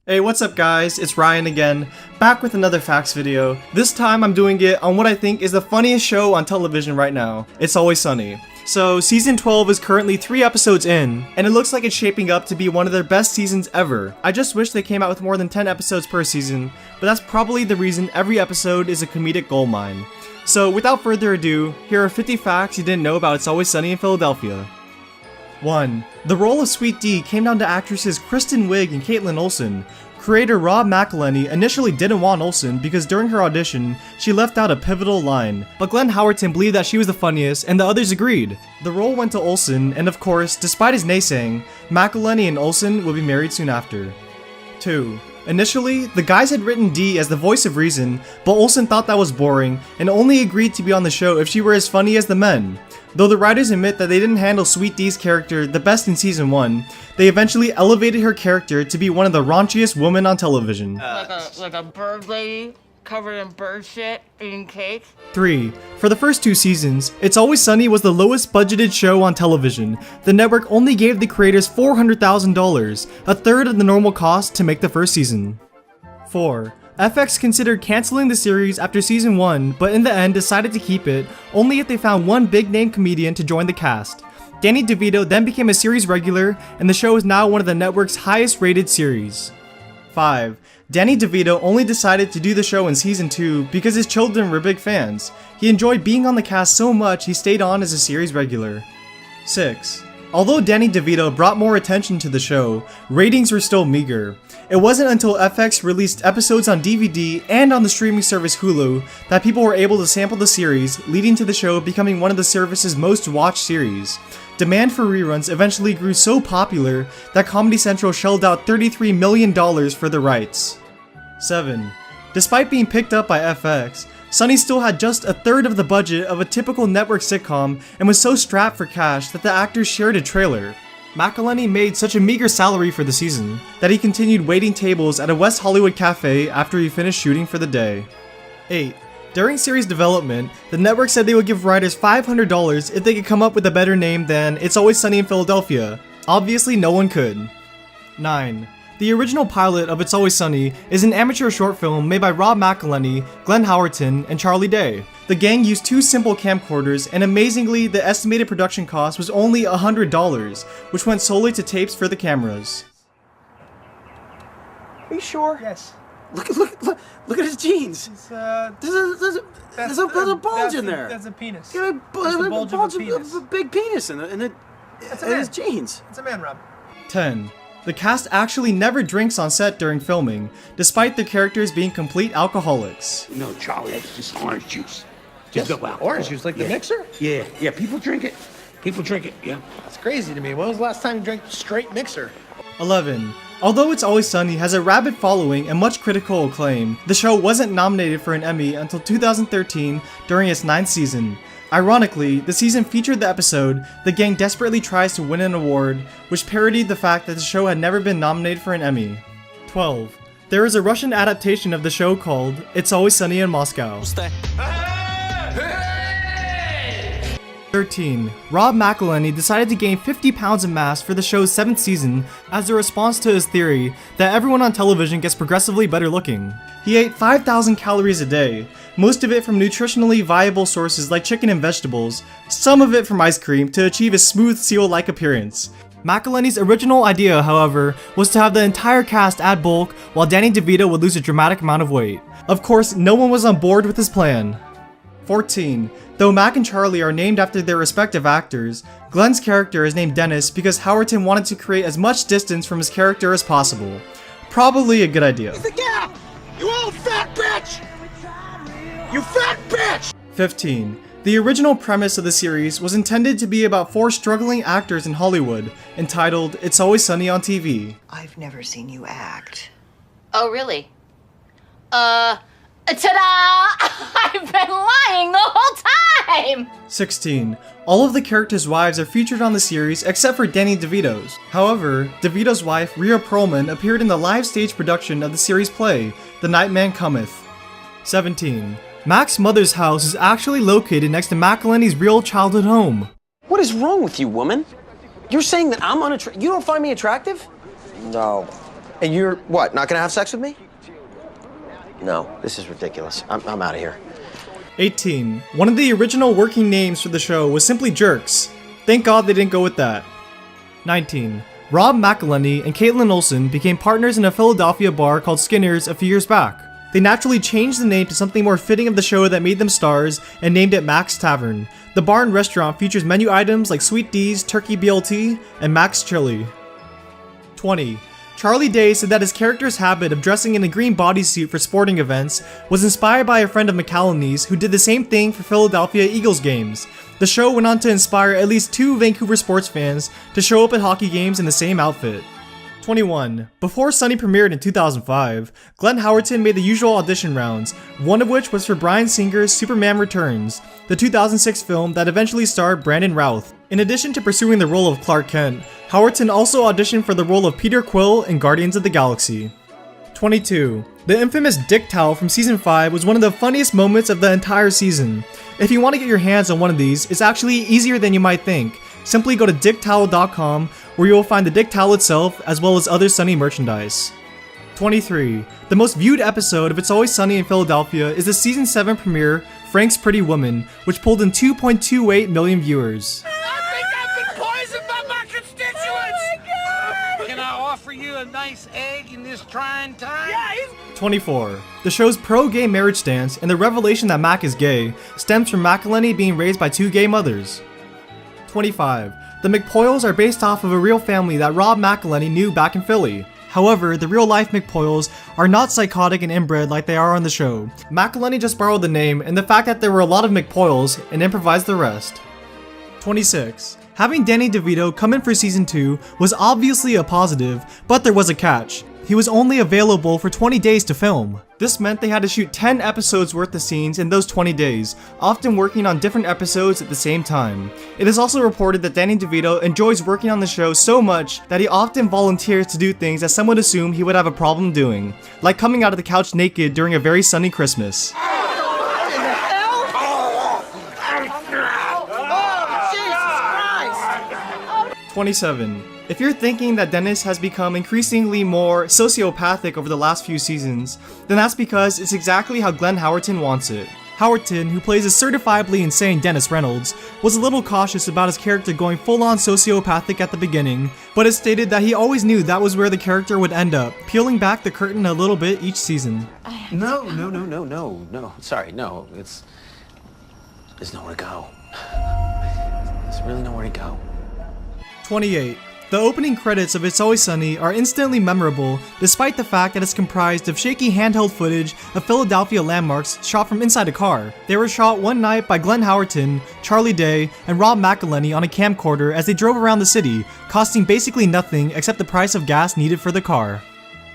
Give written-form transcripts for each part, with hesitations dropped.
Hey, what's up guys? It's Ryan again, back with another facts video. This time I'm doing it on what I think is the funniest show on television right now. It's Always Sunny. So season 12 is currently 3 episodes in, and it looks like it's shaping up to be one of their best seasons ever. I just wish they came out with more than 10 episodes per season, but that's probably the reason every episode is a comedic goldmine. So without further ado, here are 50 facts you didn't know about It's Always Sunny in Philadelphia. 1. The role of Sweet Dee came down to actresses Kristen Wiig and Caitlin Olsen. Creator Rob McElhenney initially didn't want Olsen because during her audition, she left out a pivotal line, but Glenn Howerton believed that she was the funniest and the others agreed. The role went to Olsen, and of course, despite his naysaying, McElhenney and Olsen would be married soon after. 2. Initially, the guys had written Dee as the voice of reason, but Olsen thought that was boring and only agreed to be on the show if she were as funny as the men. Though the writers admit that they didn't handle Sweet Dee's character the best in season 1, they eventually elevated her character to be one of the raunchiest women on television. Like a bird lady covered in bird shit eating cake. 3. For the first 2 seasons, It's Always Sunny was the lowest budgeted show on television. The network only gave the creators $400,000, a third of the normal cost to make the first season. 4. FX considered canceling the series after season 1, but in the end decided to keep it, only if they found one big-name comedian to join the cast. Danny DeVito then became a series regular, and the show is now one of the network's highest-rated series. 5. Danny DeVito only decided to do the show in season 2 because his children were big fans. He enjoyed being on the cast so much he stayed on as a series regular. 6. Although Danny DeVito brought more attention to the show, ratings were still meager. It wasn't until FX released episodes on DVD and on the streaming service Hulu that people were able to sample the series, leading to the show becoming one of the service's most watched series. Demand for reruns eventually grew so popular that Comedy Central shelled out $33 million for the rights. 7. Despite being picked up by FX, Sunny still had just a third of the budget of a typical network sitcom and was so strapped for cash that the actors shared a trailer. McElhenney made such a meager salary for the season that he continued waiting tables at a West Hollywood cafe after he finished shooting for the day. 8. During series development, the network said they would give writers $500 if they could come up with a better name than It's Always Sunny in Philadelphia. Obviously, no one could. 9. The original pilot of It's Always Sunny is an amateur short film made by Rob McElhenney, Glenn Howerton, and Charlie Day. The gang used 2 simple camcorders, and amazingly, the estimated production cost was only $100, which went solely to tapes for the cameras. Are you sure? Yes. Look at his jeans. There's a bulge in there. That's a penis. Got a bulge of a penis. A big penis in his jeans. It's a man rub. 10. The cast actually never drinks on set during filming, despite their characters being complete alcoholics. No, Charlie, it's just orange juice. Just orange juice, like the mixer? Yeah, people drink it. Yeah. That's crazy to me. When was the last time you drank straight mixer? 11. Although It's Always Sunny has a rabid following and much critical acclaim, the show wasn't nominated for an Emmy until 2013 during its 9th season. Ironically, the season featured the episode The Gang Desperately Tries to Win an Award, which parodied the fact that the show had never been nominated for an Emmy. 12. There is a Russian adaptation of the show called It's Always Sunny in Moscow. 13. Rob McElhenney decided to gain 50 pounds of mass for the show's 7th season as a response to his theory that everyone on television gets progressively better looking. He ate 5,000 calories a day, most of it from nutritionally viable sources like chicken and vegetables, some of it from ice cream to achieve a smooth seal-like appearance. McElhenney's original idea, however, was to have the entire cast add bulk while Danny DeVito would lose a dramatic amount of weight. Of course, no one was on board with his plan. 14. Though Mac and Charlie are named after their respective actors, Glenn's character is named Dennis because Howerton wanted to create as much distance from his character as possible. Probably a good idea. The gap! You old fat bitch! You fat bitch! 15. The original premise of the series was intended to be about 4 struggling actors in Hollywood, entitled It's Always Sunny on TV. I've never seen you act. Oh, really? Ta-da! I've been lying the whole time! 16. All of the characters' wives are featured on the series except for Danny DeVito's. However, DeVito's wife, Rhea Perlman, appeared in the live stage production of the series play, The Night Man Cometh. 17. Mac's mother's house is actually located next to McElhenney's real childhood home. What is wrong with you, woman? You're saying that I'm unattractive? You don't find me attractive? No. And you're, what, not gonna have sex with me? No, this is ridiculous. I'm out of here. 18. One of the original working names for the show was simply Jerks. Thank God they didn't go with that. 19. Rob McElhenney and Caitlin Olsen became partners in a Philadelphia bar called Skinner's a few years back. They naturally changed the name to something more fitting of the show that made them stars and named it Mac's Tavern. The bar and restaurant features menu items like Sweet D's Turkey BLT and Mac's Chili. 20. Charlie Day said that his character's habit of dressing in a green bodysuit for sporting events was inspired by a friend of McCallany's who did the same thing for Philadelphia Eagles games. The show went on to inspire at least 2 Vancouver sports fans to show up at hockey games in the same outfit. 21. Before Sunny premiered in 2005, Glenn Howerton made the usual audition rounds, one of which was for Bryan Singer's Superman Returns, the 2006 film that eventually starred Brandon Routh. In addition to pursuing the role of Clark Kent, Howerton also auditioned for the role of Peter Quill in Guardians of the Galaxy. 22. The infamous Dick Towel from Season 5 was one of the funniest moments of the entire season. If you want to get your hands on one of these, it's actually easier than you might think. Simply go to dicktowel.com where you will find the Dick Towel itself as well as other Sunny merchandise. 23. The most viewed episode of It's Always Sunny in Philadelphia is the Season 7 premiere, Frank's Pretty Woman, which pulled in 2.28 million viewers. I think I've been poisoned by my constituents! Oh my God! Can I offer you a nice egg in this trying time? Yeah, 24. The show's pro-gay marriage stance and the revelation that Mac is gay stems from McElhenney being raised by 2 gay mothers. 25. The McPoyles are based off of a real family that Rob McElhenney knew back in Philly. However, the real-life McPoyles are not psychotic and inbred like they are on the show. McElhenney just borrowed the name and the fact that there were a lot of McPoyles and improvised the rest. 26. Having Danny DeVito come in for Season 2 was obviously a positive, but there was a catch. He was only available for 20 days to film. This meant they had to shoot 10 episodes worth of scenes in those 20 days, often working on different episodes at the same time. It is also reported that Danny DeVito enjoys working on the show so much that he often volunteers to do things that some would assume he would have a problem doing, like coming out of the couch naked during a very sunny Christmas. 27. If you're thinking that Dennis has become increasingly more sociopathic over the last few seasons, then that's because it's exactly how Glenn Howerton wants it. Howerton, who plays a certifiably insane Dennis Reynolds, was a little cautious about his character going full-on sociopathic at the beginning, but has stated that he always knew that was where the character would end up, peeling back the curtain a little bit each season. No. Sorry, no. There's nowhere to go. There's really nowhere to go. 28. The opening credits of It's Always Sunny are instantly memorable, despite the fact that it's comprised of shaky handheld footage of Philadelphia landmarks shot from inside a car. They were shot one night by Glenn Howerton, Charlie Day, and Rob McElhenney on a camcorder as they drove around the city, costing basically nothing except the price of gas needed for the car.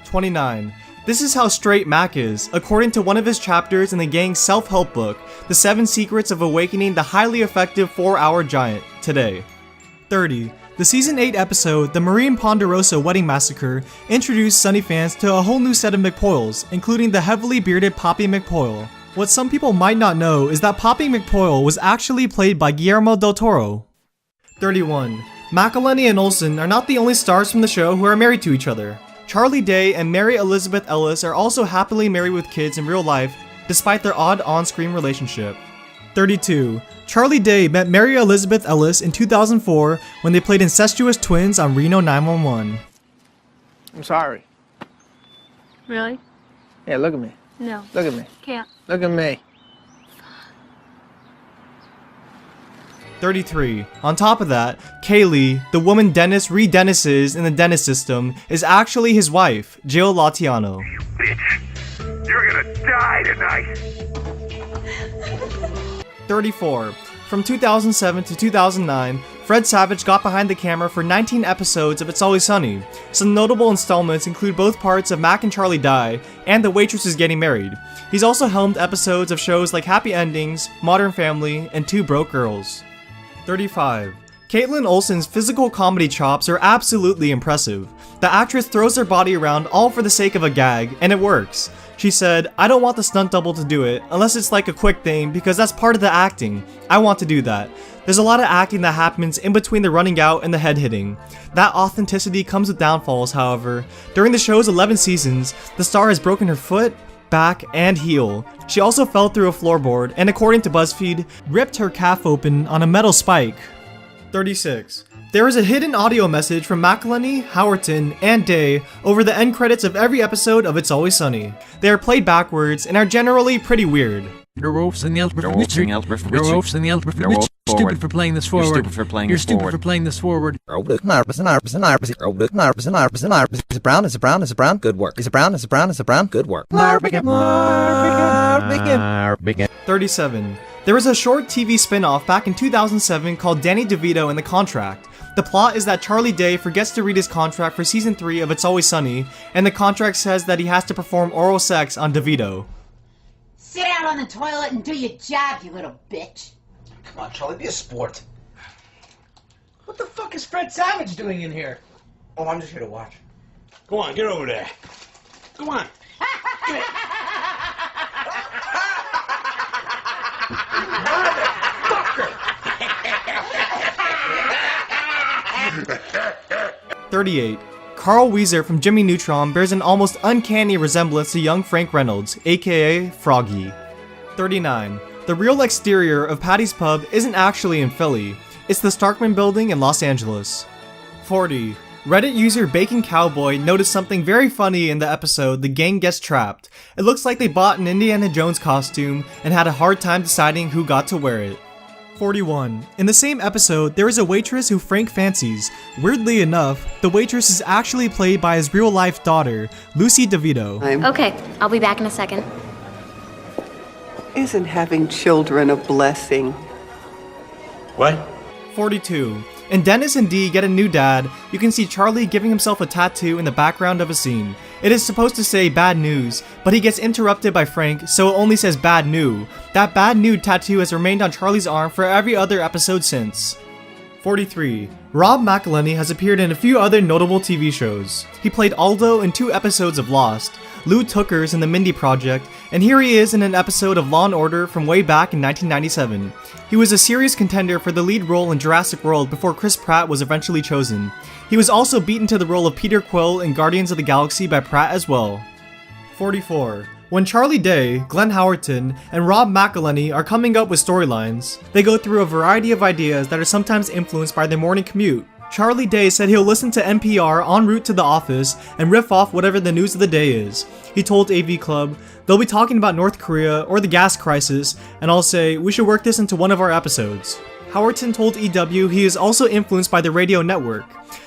29. This is how straight Mac is, according to one of his chapters in the gang's self-help book, The 7 Secrets of Awakening the Highly Effective 4-Hour Giant, today. 30. The Season 8 episode, The Marine Ponderosa Wedding Massacre, introduced Sunny fans to a whole new set of McPoyles, including the heavily bearded Poppy McPoyle. What some people might not know is that Poppy McPoyle was actually played by Guillermo del Toro. 31. McElhenney and Olsen are not the only stars from the show who are married to each other. Charlie Day and Mary Elizabeth Ellis are also happily married with kids in real life, despite their odd on-screen relationship. 32. Charlie Day met Mary Elizabeth Ellis in 2004 when they played incestuous twins on Reno 911. I'm sorry. Really? Yeah, look at me. No. Look at me. Can't. Look at me. 33. On top of that, Kaylee, the woman Dennis re-Dennises in the Dennis system, is actually his wife, Jill Latiano. You bitch! You're gonna die tonight! 34. From 2007 to 2009, Fred Savage got behind the camera for 19 episodes of It's Always Sunny. Some notable installments include both parts of Mac and Charlie Die and The Waitress is Getting Married. He's also helmed episodes of shows like Happy Endings, Modern Family, and Two Broke Girls. 35. Caitlin Olsen's physical comedy chops are absolutely impressive. The actress throws her body around all for the sake of a gag, and it works. She said, "I don't want the stunt double to do it, unless it's like a quick thing, because that's part of the acting. I want to do that." There's a lot of acting that happens in between the running out and the head hitting. That authenticity comes with downfalls, however. During the show's 11 seasons, the star has broken her foot, back, and heel. She also fell through a floorboard, and according to BuzzFeed, ripped her calf open on a metal spike. 36. There is a hidden audio message from McElhenney, Howerton, and Day over the end credits of every episode of It's Always Sunny. They are played backwards and are generally pretty weird. You're stupid for playing this forward. You're stupid for playing this forward. You're stupid for playing this forward. Is it brown? Is it brown? Is it brown? Good work. Is it brown? Is it brown? Is it brown? Good work. 37. There was a short TV spin-off back in 2007 called Danny DeVito and the Contract. The plot is that Charlie Day forgets to read his contract for season 3 of It's Always Sunny, and the contract says that he has to perform oral sex on DeVito. Sit down on the toilet and do your job, you little bitch. Come on, Charlie, be a sport. What the fuck is Fred Savage doing in here? Oh, I'm just here to watch. Go on, get over there. Go on. 38. Carl Weezer from Jimmy Neutron bears an almost uncanny resemblance to young Frank Reynolds, aka Froggy. 39. The real exterior of Patty's Pub isn't actually in Philly, it's the Starkman building in Los Angeles. 40. Reddit user Bacon Cowboy noticed something very funny in the episode The Gang Gets Trapped. It looks like they bought an Indiana Jones costume and had a hard time deciding who got to wear it. 41. In the same episode, there is a waitress who Frank fancies. Weirdly enough, the waitress is actually played by his real-life daughter, Lucy DeVito. Okay, I'll be back in a second. Isn't having children a blessing? What? 42. In Dennis and Dee Get a New Dad, you can see Charlie giving himself a tattoo in the background of a scene. It is supposed to say bad news, but he gets interrupted by Frank, so it only says bad new. That bad new tattoo has remained on Charlie's arm for every other episode since. 43. Rob McElhenney has appeared in a few other notable TV shows. He played Aldo in 2 episodes of Lost, Lou Tuckers in The Mindy Project, and here he is in an episode of Law & Order from way back in 1997. He was a serious contender for the lead role in Jurassic World before Chris Pratt was eventually chosen. He was also beaten to the role of Peter Quill in Guardians of the Galaxy by Pratt as well. 44. When Charlie Day, Glenn Howerton, and Rob McElhenney are coming up with storylines, they go through a variety of ideas that are sometimes influenced by their morning commute. Charlie Day said he'll listen to NPR en route to the office and riff off whatever the news of the day is. He told AV Club, "They'll be talking about North Korea or the gas crisis, and I'll say, we should work this into one of our episodes." Howerton told EW he is also influenced by the radio network.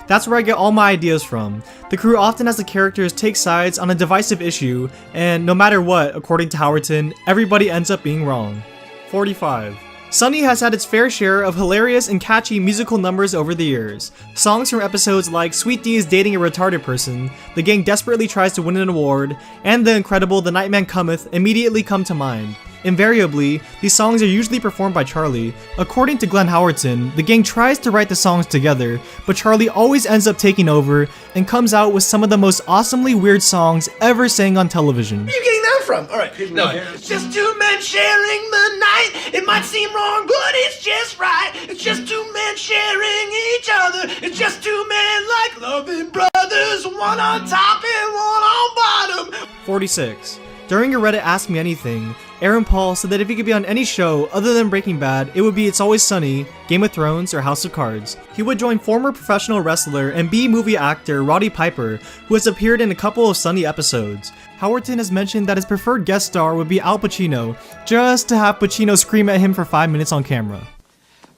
"That's where I get all my ideas from. The crew often has the characters take sides on a divisive issue, and no matter what, according to Howerton, everybody ends up being wrong." 45. Sunny has had its fair share of hilarious and catchy musical numbers over the years. Songs from episodes like Sweet D is dating a retarded person, The Gang desperately tries to win an award, and the incredible The Nightman Cometh immediately come to mind. Invariably, these songs are usually performed by Charlie. According to Glenn Howerton, the gang tries to write the songs together, but Charlie always ends up taking over and comes out with some of the most awesomely weird songs ever sang on television. Where are you getting that from? All right, no. It's just 2 men sharing the night. It might seem wrong, but it's just right. It's just 2 men sharing each other. It's just 2 men like loving brothers, one on top and one on bottom. 46. During a Reddit Ask Me Anything, Aaron Paul said that if he could be on any show other than Breaking Bad, it would be It's Always Sunny, Game of Thrones, or House of Cards. He would join former professional wrestler and B-movie actor Roddy Piper, who has appeared in a couple of Sunny episodes. Howerton has mentioned that his preferred guest star would be Al Pacino, just to have Pacino scream at him for 5 minutes on camera.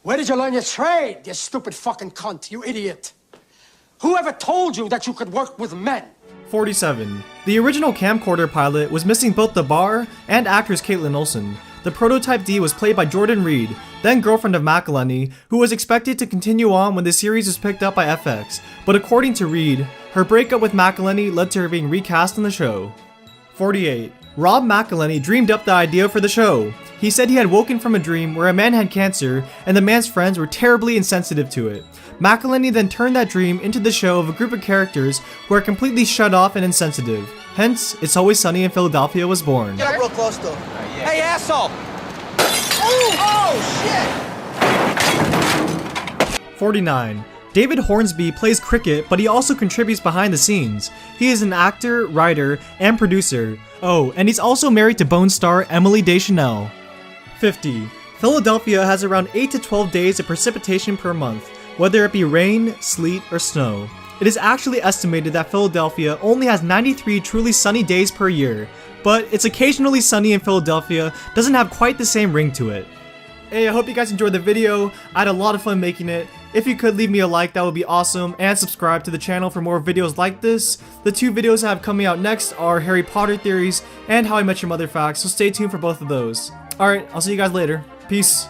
Where did you learn your trade, you stupid fucking cunt, you idiot? Whoever told you that you could work with men? 47. The original camcorder pilot was missing both the bar and actress Caitlin Olsen. The prototype D was played by Jordan Reed, then girlfriend of McElhenney, who was expected to continue on when the series was picked up by FX, but according to Reed, her breakup with McElhenney led to her being recast in the show. 48. Rob McElhenney dreamed up the idea for the show. He said he had woken from a dream where a man had cancer and the man's friends were terribly insensitive to it. McElhenney then turned that dream into the show of a group of characters who are completely shut off and insensitive. Hence, It's Always Sunny in Philadelphia was born. Get up real close to him. Hey, asshole! Oh, shit! 49. David Hornsby plays cricket, but he also contributes behind the scenes. He is an actor, writer, and producer. Oh, and he's also married to Bone star Emily Deschanel. 50. Philadelphia has around 8 to 12 days of precipitation per month, whether it be rain, sleet, or snow. It is actually estimated that Philadelphia only has 93 truly sunny days per year, but it's occasionally sunny in Philadelphia doesn't have quite the same ring to it. Hey, I hope you guys enjoyed the video. I had a lot of fun making it. If you could leave me a like, that would be awesome, and subscribe to the channel for more videos like this. The 2 videos I have coming out next are Harry Potter theories and How I Met Your Mother facts, so stay tuned for both of those. Alright, I'll see you guys later. Peace.